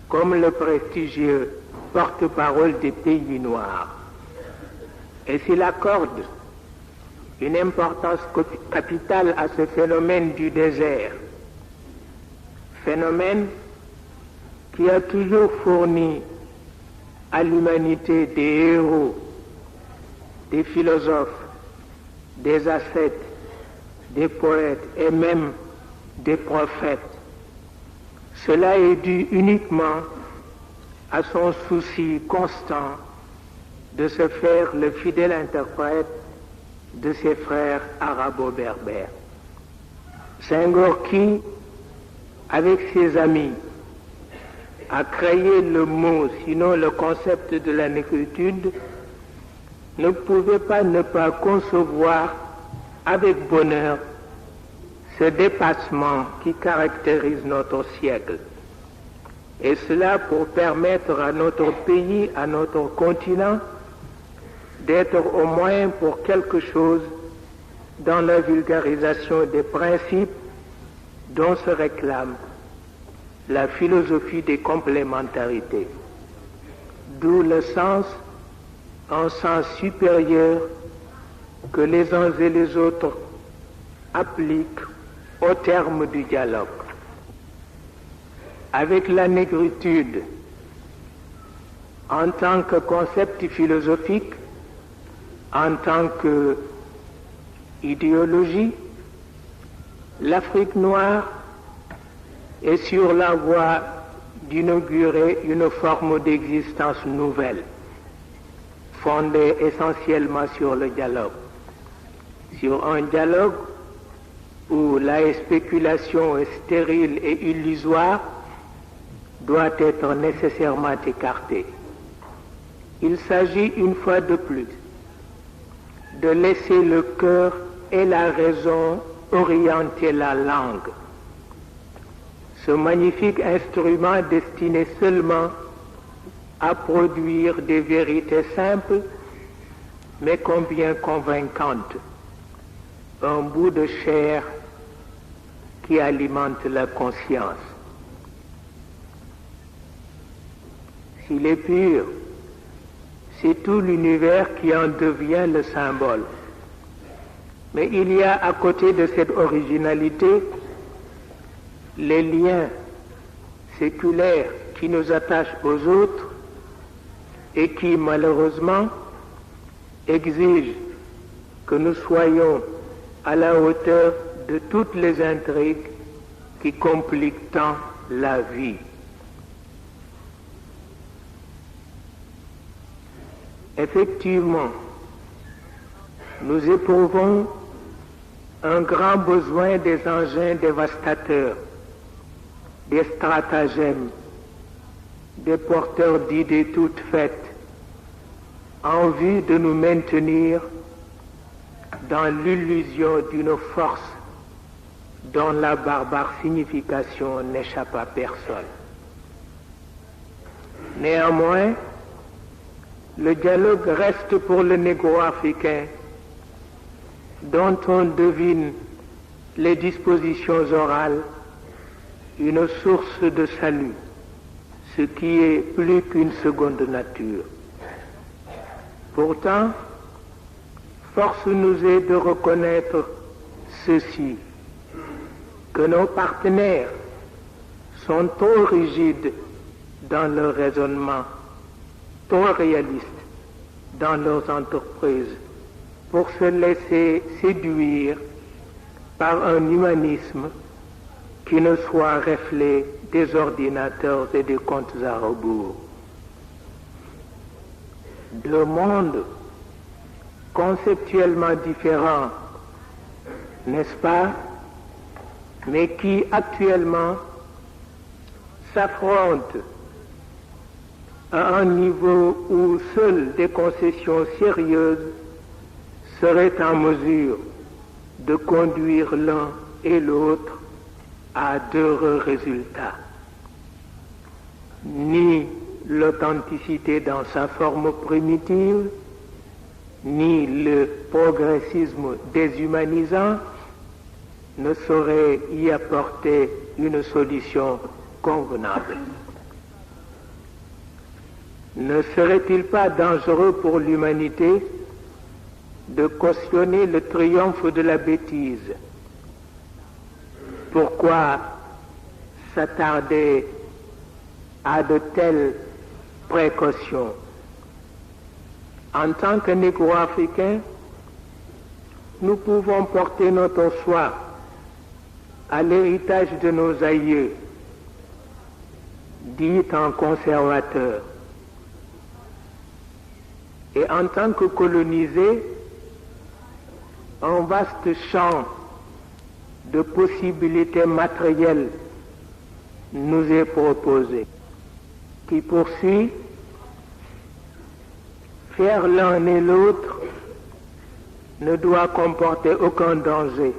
comme le prestigieux porte-parole des pays noirs. Et s'il accorde une importance capitale à ce phénomène du désert, phénomène qui a toujours fourni à l'humanité des héros, des philosophes, des ascètes, des poètes et même des prophètes. Cela est dû uniquement à son souci constant de se faire le fidèle interprète de ses frères arabo-berbères. Senghor qui, avec ses amis, a créé le mot, sinon le concept de la négritude, ne pouvait pas ne pas concevoir avec bonheur ce dépassement qui caractérise notre siècle. Et cela pour permettre à notre pays, à notre continent, d'être au moins pour quelque chose dans la vulgarisation des principes dont se réclame la philosophie des complémentarités. D'où le sens, un sens supérieur que les uns et les autres appliquent au terme du dialogue. Avec la négritude, en tant que concept philosophique, en tant qu'idéologie, l'Afrique noire est sur la voie d'inaugurer une forme d'existence nouvelle, fondée essentiellement sur le dialogue. Sur un dialogue où la spéculation stérile et illusoire doit être nécessairement écartée. Il s'agit une fois de plus de laisser le cœur et la raison orienter la langue. Ce magnifique instrument destiné seulement à produire des vérités simples, mais combien convaincantes. Un bout de chair qui alimente la conscience. S'il est pur, c'est tout l'univers qui en devient le symbole. Mais il y a à côté de cette originalité les liens séculaires qui nous attachent aux autres et qui malheureusement exigent que nous soyons à la hauteur de toutes les intrigues qui compliquent tant la vie. Effectivement, nous éprouvons un grand besoin des engins dévastateurs, des stratagèmes, des porteurs d'idées toutes faites, en vue de nous maintenir dans l'illusion d'une force dont la barbare signification n'échappe à personne. Néanmoins, le dialogue reste pour le négro-africain, dont on devine les dispositions orales, une source de salut, ce qui est plus qu'une seconde nature. Pourtant, force nous est de reconnaître ceci, que nos partenaires sont trop rigides dans leur raisonnement, trop réalistes dans leurs entreprises pour se laisser séduire par un humanisme qui ne soit reflet des ordinateurs et des comptes à rebours. Deux mondes conceptuellement différents, n'est-ce pas, mais qui actuellement s'affrontent à un niveau où seules des concessions sérieuses seraient en mesure de conduire l'un et l'autre à d'heureux résultats. Ni l'authenticité dans sa forme primitive, ni le progressisme déshumanisant ne sauraient y apporter une solution convenable. Ne serait-il pas dangereux pour l'humanité de cautionner le triomphe de la bêtise? Pourquoi s'attarder à de telles précautions? En tant que négro-africains, nous pouvons porter notre foi à l'héritage de nos aïeux, dits en conservateurs. Et en tant que colonisés, un vaste champ de possibilités matérielles nous est proposé, qui poursuit faire l'un et l'autre ne doit comporter aucun danger.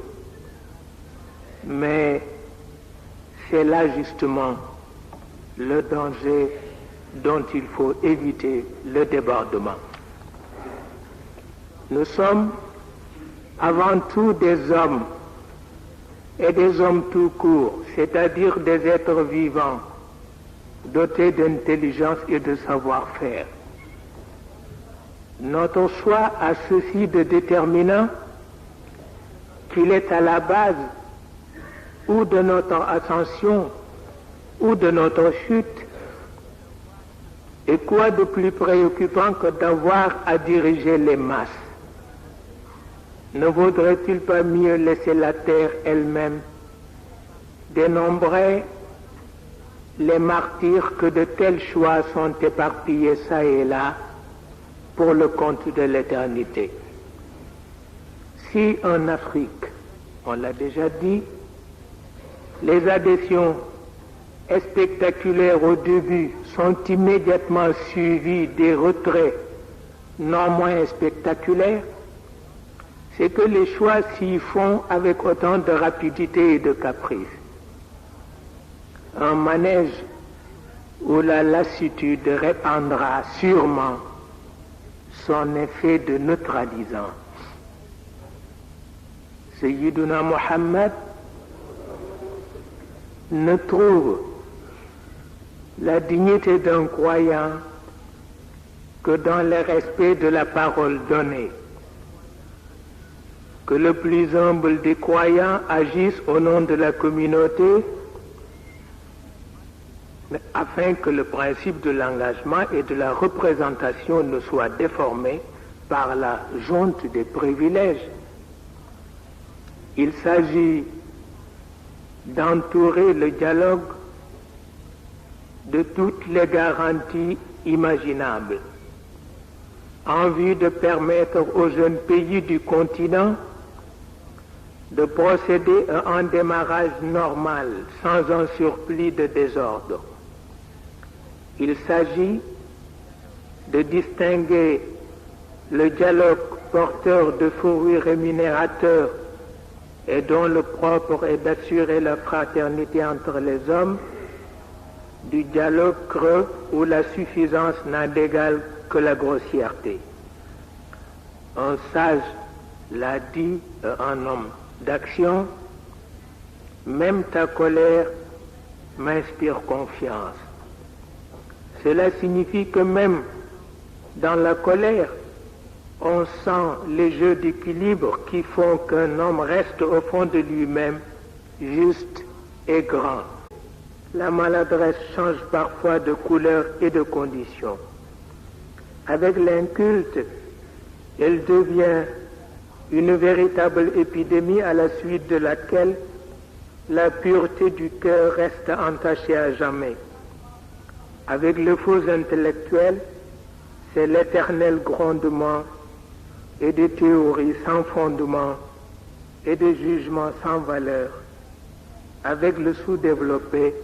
Mais c'est là justement le danger dont il faut éviter le débordement. Nous sommes avant tout des hommes et des hommes tout court, c'est-à-dire des êtres vivants, dotés d'intelligence et de savoir-faire. Notre choix a ceci de déterminant qu'il est à la base ou de notre ascension ou de notre chute. Et quoi de plus préoccupant que d'avoir à diriger les masses? Ne vaudrait-il pas mieux laisser la terre elle-même dénombrer les martyrs que de tels choix sont éparpillés çà et là pour le compte de l'éternité? Si en Afrique, on l'a déjà dit, les adhésions spectaculaires au début sont immédiatement suivies des retraits non moins spectaculaires, c'est que les choix s'y font avec autant de rapidité et de caprice. Un manège où la lassitude répandra sûrement son effet de neutralisant. Sayyiduna Muhammad ne trouve la dignité d'un croyant que dans le respect de la parole donnée. Que le plus humble des croyants agisse au nom de la communauté afin que le principe de l'engagement et de la représentation ne soit déformé par la junte des privilèges. Il s'agit d'entourer le dialogue de toutes les garanties imaginables en vue de permettre aux jeunes pays du continent de procéder à un démarrage normal sans un surplus de désordre. Il s'agit de distinguer le dialogue porteur de fruits rémunérateurs et dont le propre est d'assurer la fraternité entre les hommes, du dialogue creux où la suffisance n'a d'égal que la grossièreté. Un sage l'a dit à un homme d'action, même ta colère m'inspire confiance. Cela signifie que même dans la colère, on sent les jeux d'équilibre qui font qu'un homme reste au fond de lui-même juste et grand. La maladresse change parfois de couleur et de condition. Avec l'inculte, elle devient une véritable épidémie à la suite de laquelle la pureté du cœur reste entachée à jamais. Avec le faux intellectuel, c'est l'éternel grondement et des théories sans fondement et des jugements sans valeur. Avec le sous-développé,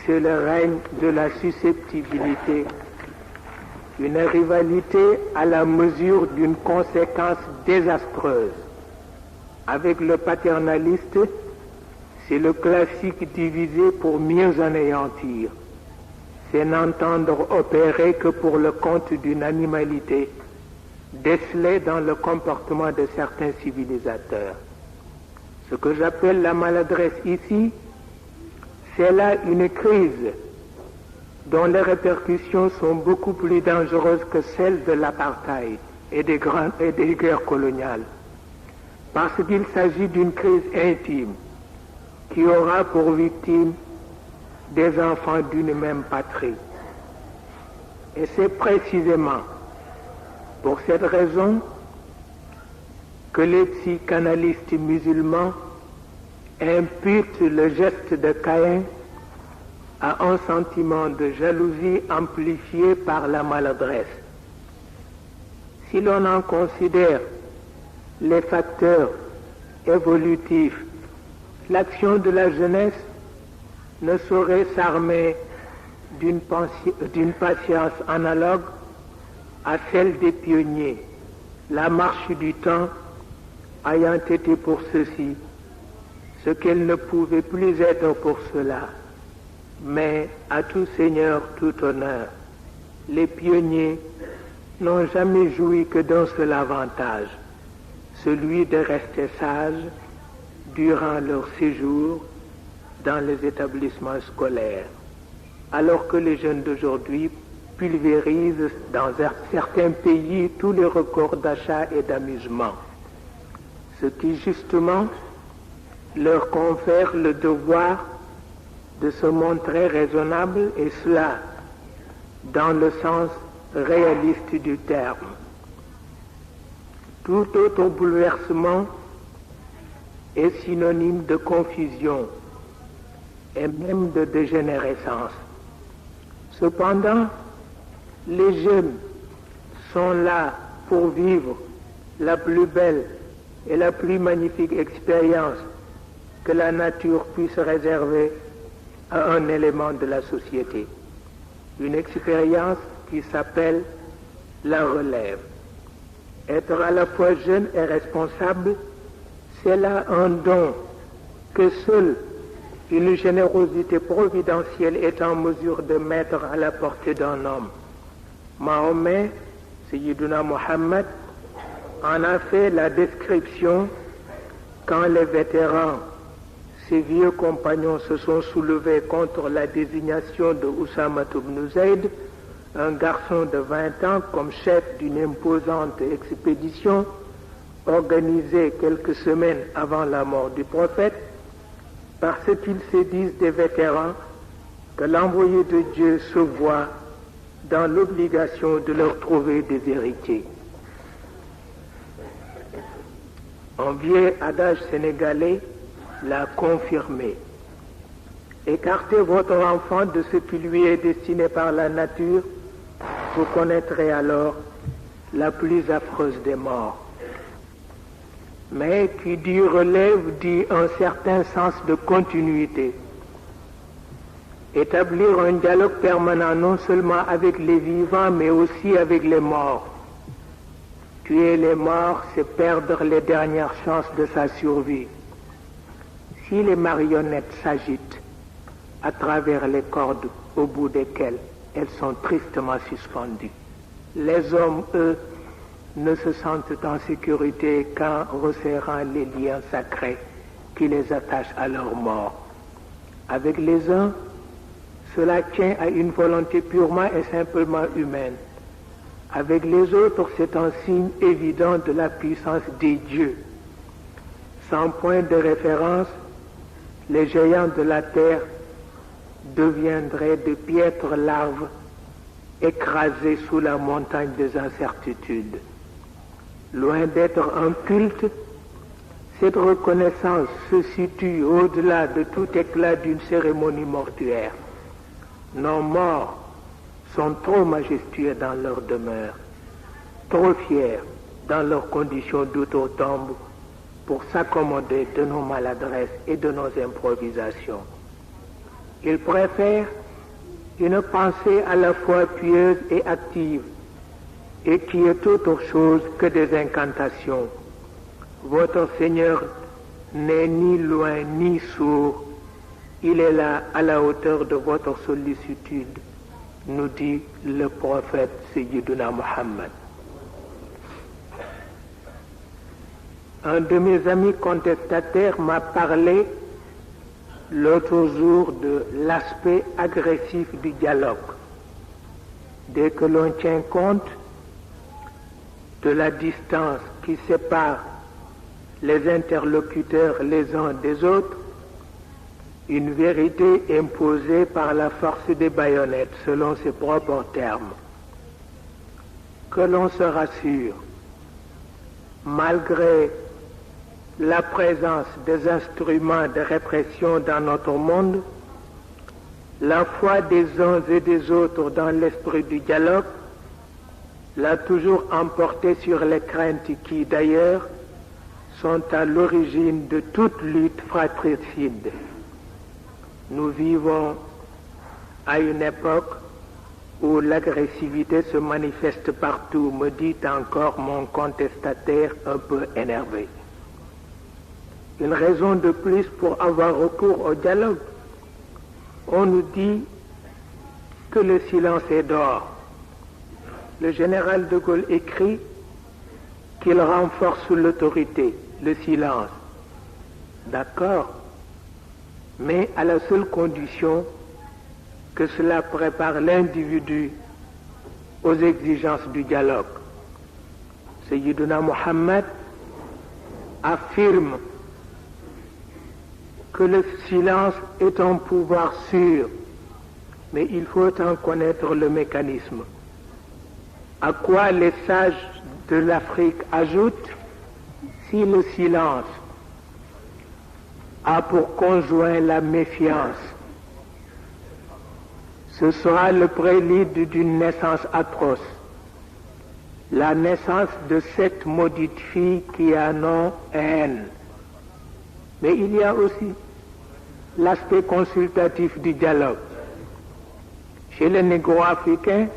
c'est le règne de la susceptibilité, une rivalité à la mesure d'une conséquence désastreuse. Avec le paternaliste, c'est le classique divisé pour mieux anéantir. C'est n'entendre opérer que pour le compte d'une animalité décelée dans le comportement de certains civilisateurs. Ce que j'appelle la maladresse ici, c'est là une crise dont les répercussions sont beaucoup plus dangereuses que celles de l'apartheid et des guerres coloniales, parce qu'il s'agit d'une crise intime qui aura pour victime des enfants d'une même patrie. Et c'est précisément pour cette raison que les psychanalystes musulmans imputent le geste de Caïn à un sentiment de jalousie amplifié par la maladresse. Si l'on en considère les facteurs évolutifs, l'action de la jeunesse ne saurait s'armer d'une patience analogue à celle des pionniers, la marche du temps ayant été pour ceux-ci ce qu'elle ne pouvait plus être pour cela. Mais à tout seigneur, tout honneur, les pionniers n'ont jamais joui que d'un seul avantage, celui de rester sages durant leur séjour dans les établissements scolaires, alors que les jeunes d'aujourd'hui pulvérisent dans certains pays tous les records d'achat et d'amusement, ce qui justement leur confère le devoir de se montrer raisonnable, et cela dans le sens réaliste du terme. Tout autre bouleversement est synonyme de confusion et même de dégénérescence. Cependant, les jeunes sont là pour vivre la plus belle et la plus magnifique expérience que la nature puisse réserver à un élément de la société. Une expérience qui s'appelle la relève. Être à la fois jeune et responsable, c'est là un don que seule une générosité providentielle est en mesure de mettre à la portée d'un homme. Mahomet, Sayyiduna Muhammad, en a fait la description quand les vétérans, ses vieux compagnons, se sont soulevés contre la désignation de Oussama ibn Zayd, un garçon de 20 ans, comme chef d'une imposante expédition organisée quelques semaines avant la mort du prophète, parce qu'ils se disent des vétérans que l'envoyé de Dieu se voit dans l'obligation de leur trouver des héritiers. Un vieil adage sénégalais l'a confirmé. Écartez votre enfant de ce qui lui est destiné par la nature, vous connaîtrez alors la plus affreuse des morts. Mais qui dit relève dit un certain sens de continuité. Établir un dialogue permanent non seulement avec les vivants mais aussi avec les morts. Tuer les morts, c'est perdre les dernières chances de sa survie. Si les marionnettes s'agitent à travers les cordes au bout desquelles elles sont tristement suspendues, les hommes, eux, ne se sentent en sécurité qu'en resserrant les liens sacrés qui les attachent à leur mort. Avec les uns, cela tient à une volonté purement et simplement humaine. Avec les autres, c'est un signe évident de la puissance des dieux. Sans point de référence, les géants de la terre deviendraient de piètres larves écrasées sous la montagne des incertitudes. Loin d'être un culte, cette reconnaissance se situe au-delà de tout éclat d'une cérémonie mortuaire. Nos morts sont trop majestueux dans leur demeure, trop fiers dans leurs conditions d'outre-tombe pour s'accommoder de nos maladresses et de nos improvisations. Ils préfèrent une pensée à la fois pieuse et active, et qui est autre chose que des incantations. Votre Seigneur n'est ni loin ni sourd, il est là à la hauteur de votre sollicitude, nous dit le prophète Sayyiduna Muhammad. Un de mes amis contestataires m'a parlé l'autre jour de l'aspect agressif du dialogue. Dès que l'on tient compte de la distance qui sépare les interlocuteurs les uns des autres, une vérité imposée par la force des baïonnettes, selon ses propres termes. Que l'on se rassure, malgré la présence des instruments de répression dans notre monde, la foi des uns et des autres dans l'esprit du dialogue l'a toujours emporté sur les craintes qui, d'ailleurs, sont à l'origine de toute lutte fratricide. Nous vivons à une époque où l'agressivité se manifeste partout, me dit encore mon contestataire un peu énervé. Une raison de plus pour avoir recours au dialogue. On nous dit que le silence est d'or. Le général de Gaulle écrit qu'il renforce l'autorité, le silence. D'accord, mais à la seule condition que cela prépare l'individu aux exigences du dialogue. Sayyiduna Muhammad affirme que le silence est un pouvoir sûr, mais il faut en connaître le mécanisme. À quoi les sages de l'Afrique ajoutent, si le silence a pour conjoint la méfiance, ce sera le prélude d'une naissance atroce, la naissance de cette maudite fille qui a nom haine. Mais il y a aussi l'aspect consultatif du dialogue. Chez les négro-africains,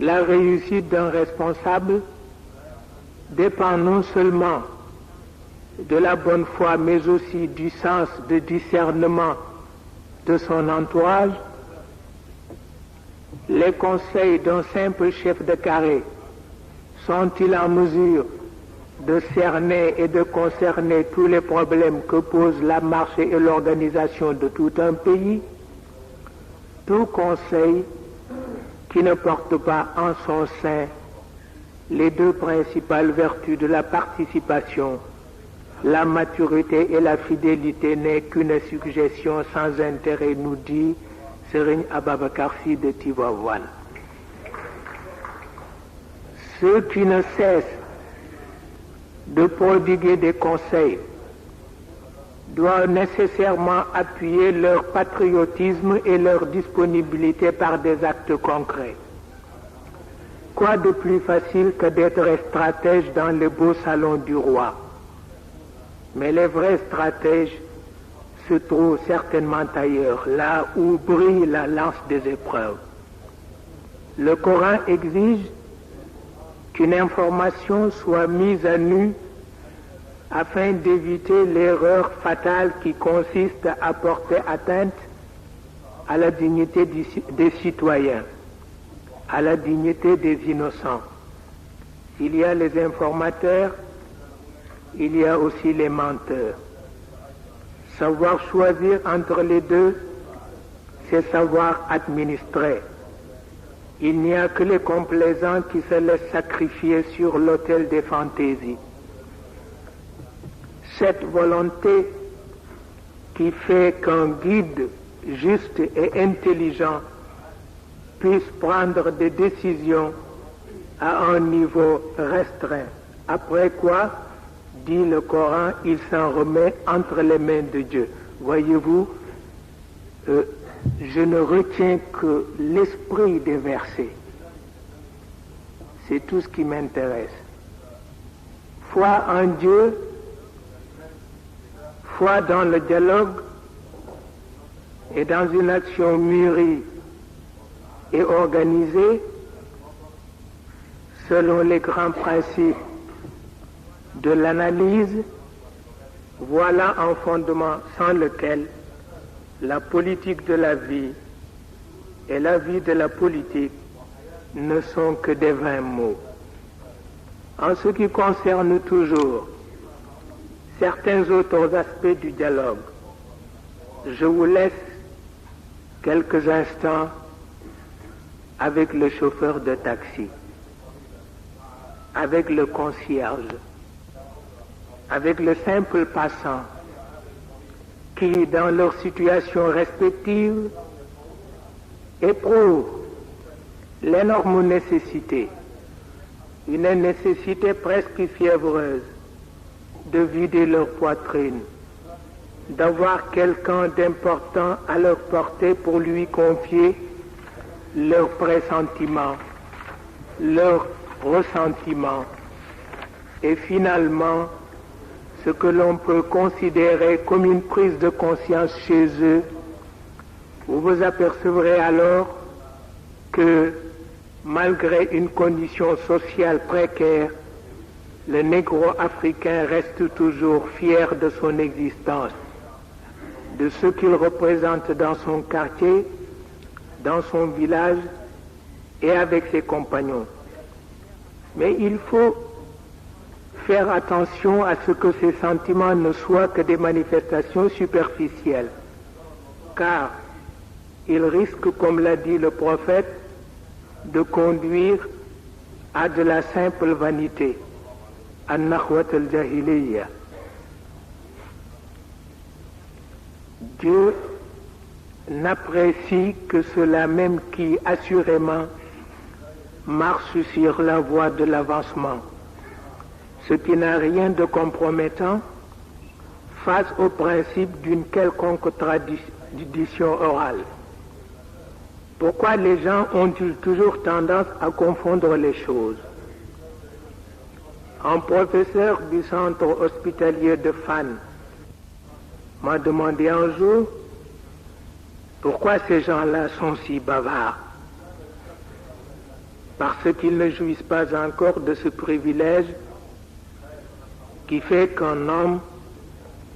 la réussite d'un responsable dépend non seulement de la bonne foi, mais aussi du sens de discernement de son entourage. Les conseils d'un simple chef de carré sont-ils en mesure de cerner et de concerner tous les problèmes que pose la marche et l'organisation de tout un pays? Tout conseil qui ne porte pas en son sein les deux principales vertus de la participation, la maturité et la fidélité, n'est qu'une suggestion sans intérêt, nous dit Serigne Ababacar Sy de Tivaouane. Ceux qui ne cessent de prodiguer des conseils doivent nécessairement appuyer leur patriotisme et leur disponibilité par des actes concrets. Quoi de plus facile que d'être stratège dans les beaux salons du roi? Mais les vrais stratèges se trouvent certainement ailleurs, là où brille la lance des épreuves. Le Coran exige qu'une information soit mise à nu afin d'éviter l'erreur fatale qui consiste à porter atteinte à la dignité des citoyens, à la dignité des innocents. Il y a les informateurs, il y a aussi les menteurs. Savoir choisir entre les deux, c'est savoir administrer. Il n'y a que les complaisants qui se laissent sacrifier sur l'autel des fantaisies. Cette volonté qui fait qu'un guide juste et intelligent puisse prendre des décisions à un niveau restreint. Après quoi, dit le Coran, il s'en remet entre les mains de Dieu. Voyez-vous, je ne retiens que l'esprit des versets. C'est tout ce qui m'intéresse. Foi en Dieu, foi dans le dialogue et dans une action mûrie et organisée selon les grands principes de l'analyse, voilà un fondement sans lequel la politique de la vie et la vie de la politique ne sont que des vains mots. En ce qui concerne toujours certains autres aspects du dialogue, je vous laisse quelques instants avec le chauffeur de taxi, avec le concierge, avec le simple passant qui, dans leur situation respective, éprouvent l'énorme nécessité, une nécessité presque fiévreuse, de vider leur poitrine, d'avoir quelqu'un d'important à leur portée pour lui confier leurs pressentiments, leurs ressentiments et finalement ce que l'on peut considérer comme une prise de conscience chez eux. Vous vous apercevrez alors que malgré une condition sociale précaire, le négro-africain reste toujours fier de son existence, de ce qu'il représente dans son quartier, dans son village et avec ses compagnons. Mais il faut faire attention à ce que ces sentiments ne soient que des manifestations superficielles, car ils risquent, comme l'a dit le prophète, de conduire à de la simple vanité, an-nakhwat al-jahiliya. Dieu n'apprécie que ceux-là même qui, assurément, marchent sur la voie de l'avancement, ce qui n'a rien de compromettant face au principe d'une quelconque tradition orale. Pourquoi les gens ont-ils toujours tendance à confondre les choses? Un professeur du centre hospitalier de Fann m'a demandé un jour pourquoi ces gens-là sont si bavards. Parce qu'ils ne jouissent pas encore de ce privilège qui fait qu'un homme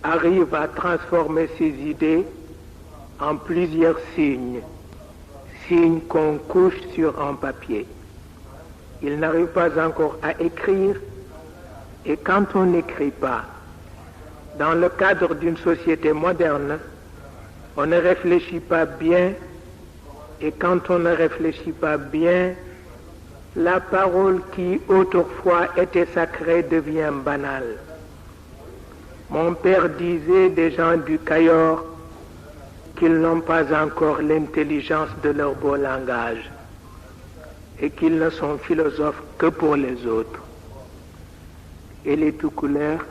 arrive à transformer ses idées en plusieurs signes qu'on couche sur un papier. Il n'arrive pas encore à écrire, et quand on n'écrit pas, dans le cadre d'une société moderne, on ne réfléchit pas bien, et quand on ne réfléchit pas bien, la parole qui autrefois était sacrée devient banale. Mon père disait des gens du Cayor qu'ils n'ont pas encore l'intelligence de leur beau langage et qu'ils ne sont philosophes que pour les autres. Et les tout couleurs,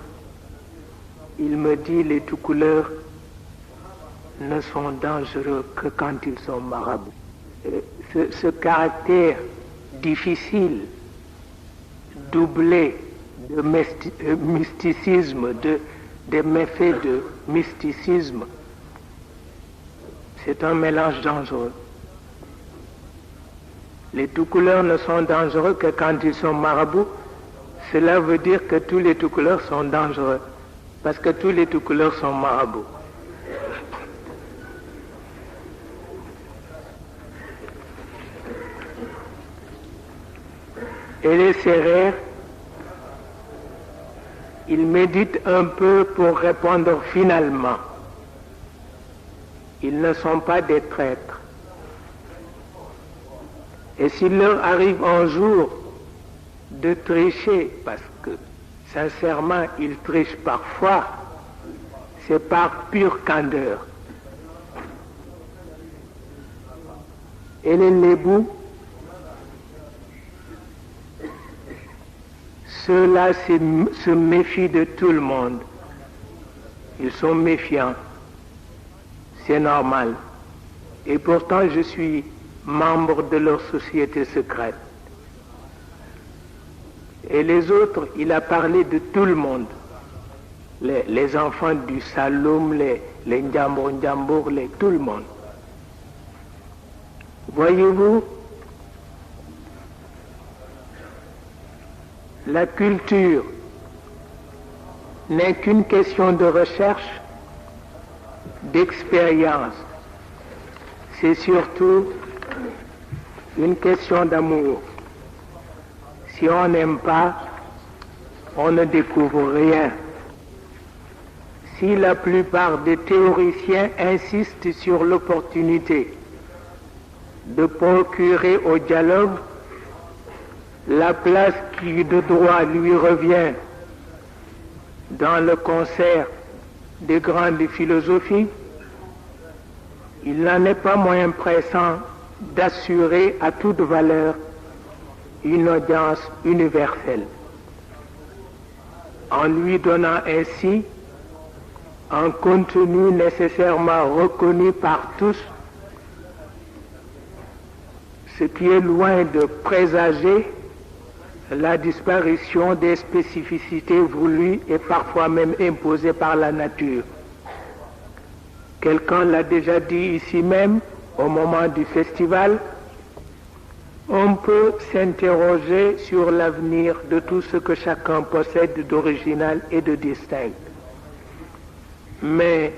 il me dit, les tout couleurs ne sont dangereux que quand ils sont marabouts. Ce caractère difficile, doublé de mysticisme, des méfaits de mysticisme, c'est un mélange dangereux. Les tout couleurs ne sont dangereux que quand ils sont marabouts. Cela veut dire que tous les tout couleurs sont dangereux, parce que tous les tout couleurs sont marabouts. Et les sérères, ils méditent un peu pour répondre finalement. Ils ne sont pas des traîtres. Et s'il leur arrive un jour de tricher, parce que sincèrement ils trichent parfois, c'est par pure candeur. Et les lébous, ceux-là se méfient de tout le monde. Ils sont méfiants. C'est normal. Et pourtant, je suis membre de leur société secrète. Et les autres, il a parlé de tout le monde. Les enfants du Saloum, les Ndjambour, tout le monde. Voyez-vous, la culture n'est qu'une question de recherche, d'expérience. C'est surtout une question d'amour. Si on n'aime pas, on ne découvre rien. Si la plupart des théoriciens insistent sur l'opportunité de procurer au dialogue la place qui de droit lui revient dans le concert des grandes philosophies, il n'en est pas moins pressant d'assurer à toute valeur une audience universelle, en lui donnant ainsi un contenu nécessairement reconnu par tous, ce qui est loin de présager la disparition des spécificités voulues et parfois même imposées par la nature. Quelqu'un l'a déjà dit ici même, au moment du festival, on peut s'interroger sur l'avenir de tout ce que chacun possède d'original et de distinct. Mais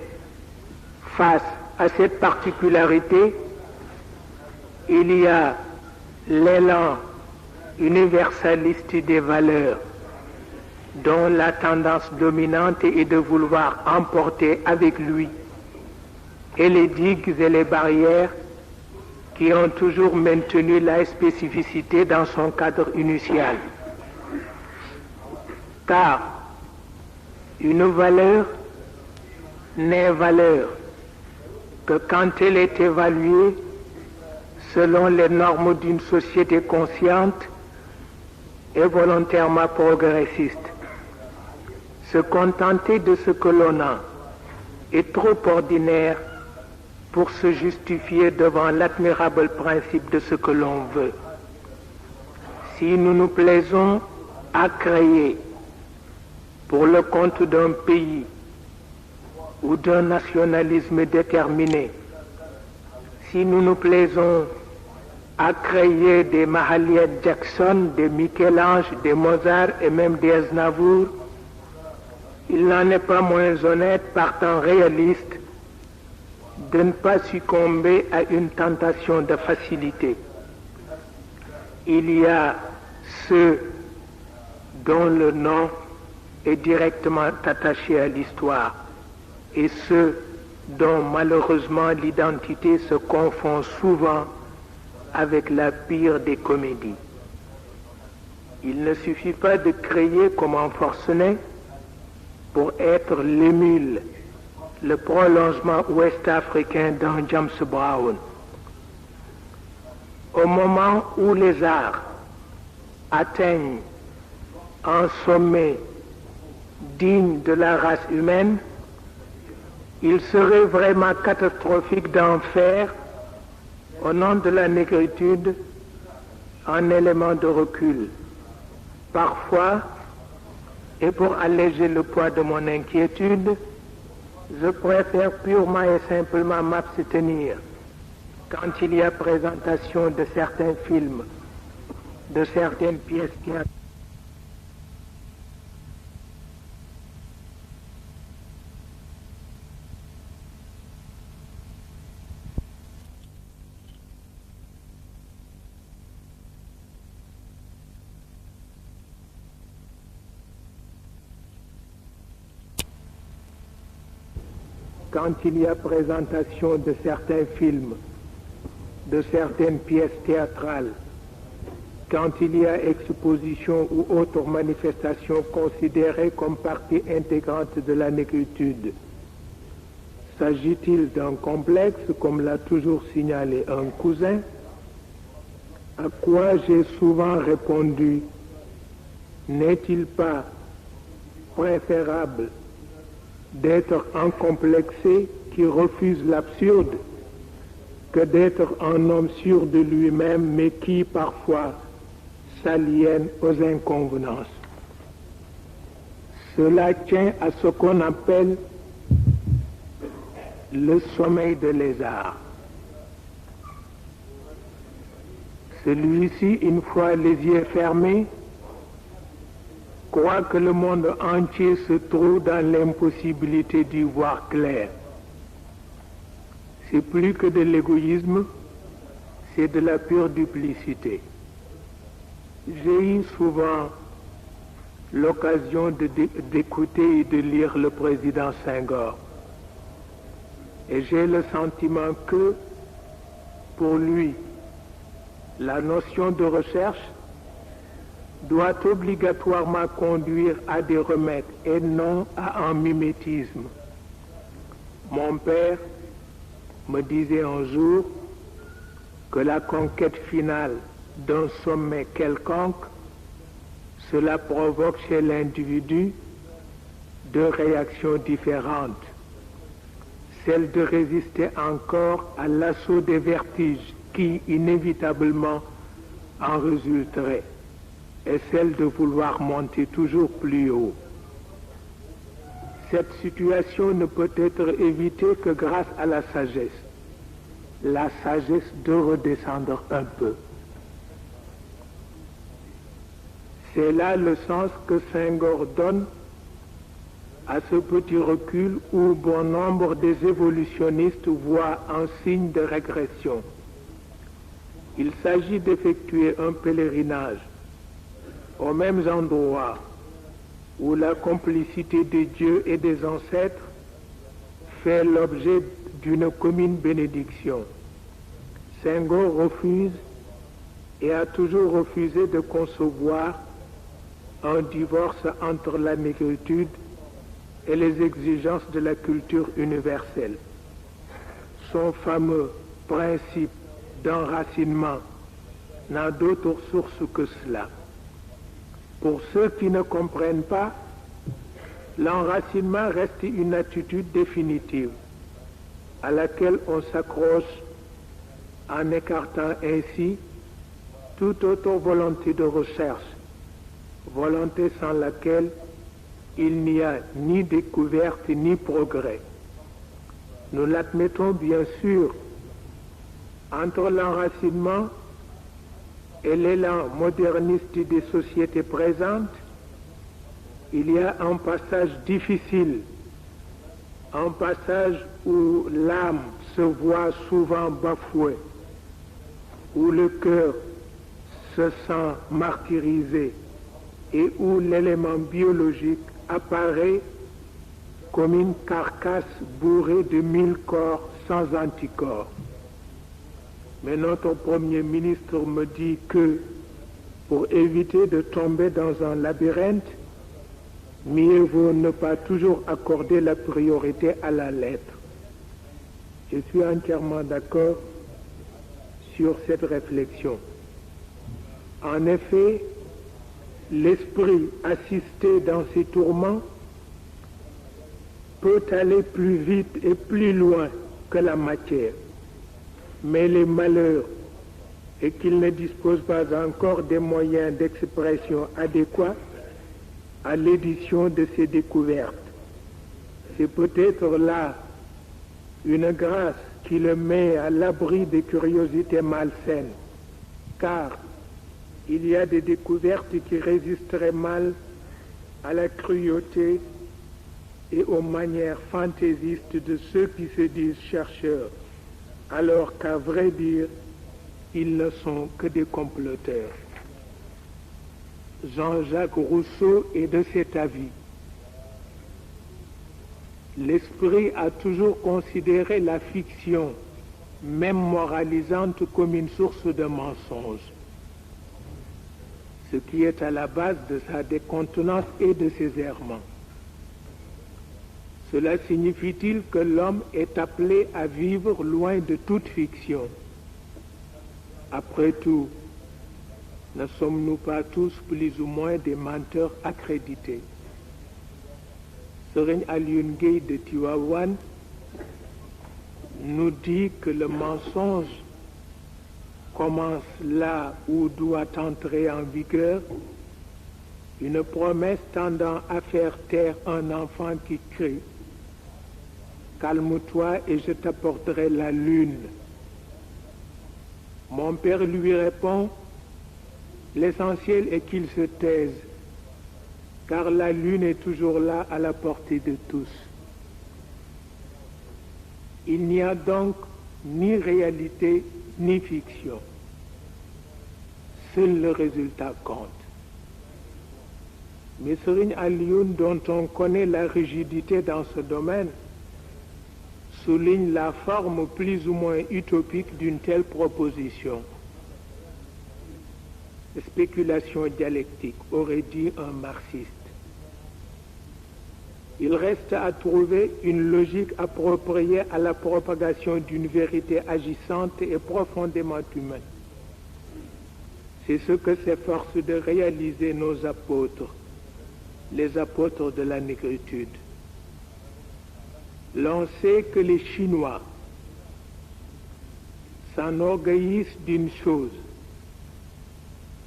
face à cette particularité, il y a l'élan universaliste des valeurs dont la tendance dominante est de vouloir emporter avec lui et les digues et les barrières qui ont toujours maintenu la spécificité dans son cadre initial. Car une valeur n'est valeur que quand elle est évaluée selon les normes d'une société consciente et volontairement progressiste. Se contenter de ce que l'on a est trop ordinaire pour se justifier devant l'admirable principe de ce que l'on veut. Si nous nous plaisons à créer pour le compte d'un pays ou d'un nationalisme déterminé, si nous nous plaisons à créer des Mahalia Jackson, des Michel-Ange, des Mozart et même des Aznavour, il n'en est pas moins honnête, par temps réaliste, de ne pas succomber à une tentation de facilité. Il y a ceux dont le nom est directement attaché à l'histoire et ceux dont malheureusement l'identité se confond souvent avec la pire des comédies. Il ne suffit pas de créer comme un forcené pour être l'émule, le prolongement ouest-africain d'un James Brown. Au moment où les arts atteignent un sommet digne de la race humaine, il serait vraiment catastrophique d'en faire, au nom de la négritude, un élément de recul. Parfois, et pour alléger le poids de mon inquiétude, je préfère purement et simplement m'abstenir quand il y a présentation de certains films, de certaines pièces théâtrales. Quand il y a présentation de certains films, de certaines pièces théâtrales, quand il y a exposition ou autre manifestation considérée comme partie intégrante de la négritude, s'agit-il d'un complexe, comme l'a toujours signalé un cousin, à quoi j'ai souvent répondu, n'est-il pas préférable d'être un complexé qui refuse l'absurde que d'être un homme sûr de lui-même mais qui parfois s'aliène aux inconvenances. Cela tient à ce qu'on appelle le sommeil de lézard. Celui-ci, une fois les yeux fermés, croit que le monde entier se trouve dans l'impossibilité d'y voir clair. C'est plus que de l'égoïsme, c'est de la pure duplicité. J'ai eu souvent l'occasion d'écouter et de lire le président Senghor. Et j'ai le sentiment que, pour lui, la notion de recherche doit obligatoirement conduire à des remèdes et non à un mimétisme. Mon père me disait un jour que la conquête finale d'un sommet quelconque, cela provoque chez l'individu deux réactions différentes. Celle de résister encore à l'assaut des vertiges qui inévitablement en résulterait, et celle de vouloir monter toujours plus haut. Cette situation ne peut être évitée que grâce à la sagesse de redescendre un peu. C'est là le sens que Senghor donne à ce petit recul où bon nombre des évolutionnistes voient un signe de régression. Il s'agit d'effectuer un pèlerinage aux mêmes endroits où la complicité des dieux et des ancêtres fait l'objet d'une commune bénédiction. Senghor refuse et a toujours refusé de concevoir un divorce entre la négritude et les exigences de la culture universelle. Son fameux principe d'enracinement n'a d'autre source que cela. Pour ceux qui ne comprennent pas, l'enracinement reste une attitude définitive à laquelle on s'accroche en écartant ainsi toute autre volonté de recherche, volonté sans laquelle il n'y a ni découverte ni progrès. Nous l'admettons bien sûr, entre l'enracinement et l'élan moderniste des sociétés présentes, il y a un passage difficile, un passage où l'âme se voit souvent bafouée, où le cœur se sent martyrisé et où l'élément biologique apparaît comme une carcasse bourrée de 1000 corps sans anticorps. Mais notre Premier ministre me dit que, pour éviter de tomber dans un labyrinthe, mieux vaut ne pas toujours accorder la priorité à la lettre. Je suis entièrement d'accord sur cette réflexion. En effet, l'esprit assisté dans ses tourments peut aller plus vite et plus loin que la matière. Mais les malheurs et qu'il ne dispose pas encore des moyens d'expression adéquats à l'édition de ces découvertes. C'est peut-être là une grâce qui le met à l'abri des curiosités malsaines, car il y a des découvertes qui résisteraient mal à la cruauté et aux manières fantaisistes de ceux qui se disent chercheurs, alors qu'à vrai dire, ils ne sont que des comploteurs. Jean-Jacques Rousseau est de cet avis. L'esprit a toujours considéré la fiction, même moralisante, comme une source de mensonges, ce qui est à la base de sa décontenance et de ses errements. Cela signifie-t-il que l'homme est appelé à vivre loin de toute fiction? Après tout, ne sommes-nous pas tous plus ou moins des menteurs accrédités? Serigne Alioune Gueye de Tivaouane nous dit que le mensonge commence là où doit entrer en vigueur une promesse tendant à faire taire un enfant qui crie « Calme-toi et je t'apporterai la lune ». Mon père lui répond « L'essentiel est qu'il se taise, car la lune est toujours là à la portée de tous ». Il n'y a donc ni réalité ni fiction. Seul le résultat compte. Mais Serigne Alioune, dont on connaît la rigidité dans ce domaine, souligne la forme plus ou moins utopique d'une telle proposition. Spéculation dialectique, aurait dit un marxiste. Il reste à trouver une logique appropriée à la propagation d'une vérité agissante et profondément humaine. C'est ce que s'efforcent de réaliser nos apôtres, les apôtres de la négritude. L'on sait que les Chinois s'enorgueillissent d'une chose,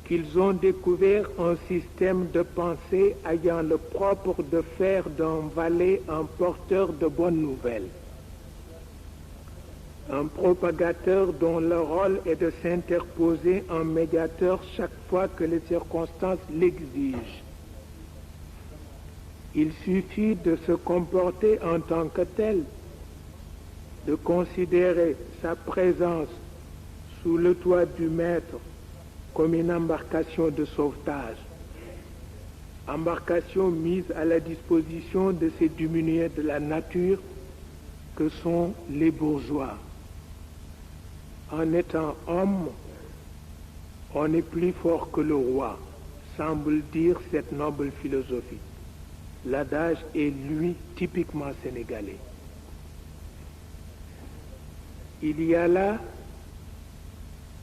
qu'ils ont découvert un système de pensée ayant le propre de faire d'un valet un porteur de bonnes nouvelles, un propagateur dont le rôle est de s'interposer en médiateur chaque fois que les circonstances l'exigent. Il suffit de se comporter en tant que tel, de considérer sa présence sous le toit du maître comme une embarcation de sauvetage, embarcation mise à la disposition de ces diminués de la nature que sont les bourgeois. En étant homme, on est plus fort que le roi, semble dire cette noble philosophie. L'adage est, lui, typiquement sénégalais. Il y a là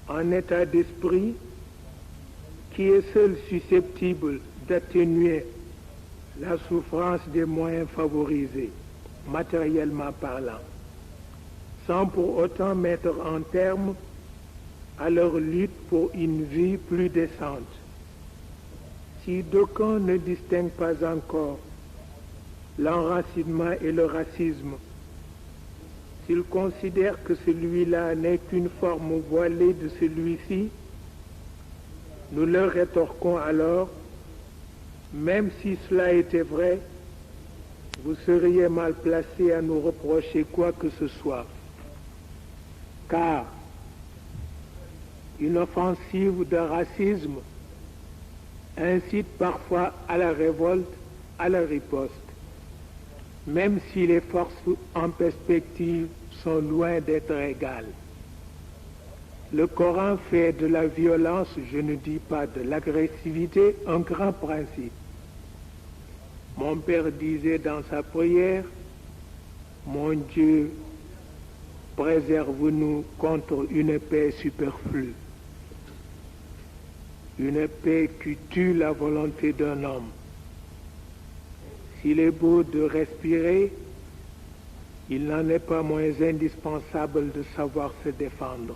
un état d'esprit qui est seul susceptible d'atténuer la souffrance des moins favorisés, matériellement parlant, sans pour autant mettre un terme à leur lutte pour une vie plus décente. Si d'aucuns ne distinguent pas encore l'enracinement et le racisme, s'ils considèrent que celui-là n'est qu'une forme voilée de celui-ci, nous leur rétorquons alors, même si cela était vrai, vous seriez mal placés à nous reprocher quoi que ce soit, car une offensive de racisme incite parfois à la révolte, à la riposte, même si les forces en perspective sont loin d'être égales. Le Coran fait de la violence, je ne dis pas de l'agressivité, un grand principe. Mon père disait dans sa prière, mon Dieu, préserve-nous contre une paix superflue, une paix qui tue la volonté d'un homme. S'il est beau de respirer, il n'en est pas moins indispensable de savoir se défendre.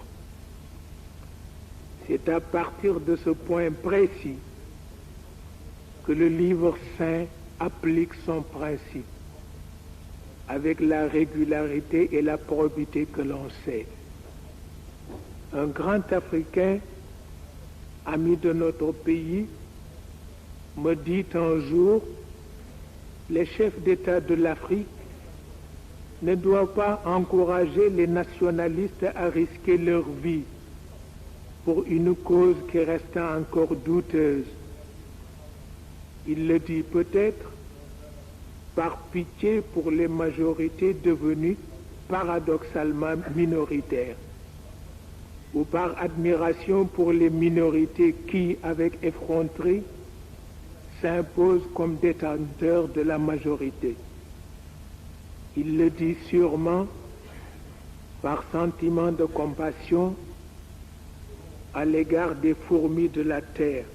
C'est à partir de ce point précis que le livre saint applique son principe, avec la régularité et la probité que l'on sait. Un grand Africain, ami de notre pays, me dit un jour, les chefs d'État de l'Afrique ne doivent pas encourager les nationalistes à risquer leur vie pour une cause qui reste encore douteuse. Il le dit peut-être par pitié pour les majorités devenues paradoxalement minoritaires, ou par admiration pour les minorités qui, avec effronterie, s'imposent comme détenteurs de la majorité. Il le dit sûrement par sentiment de compassion à l'égard des fourmis de la terre,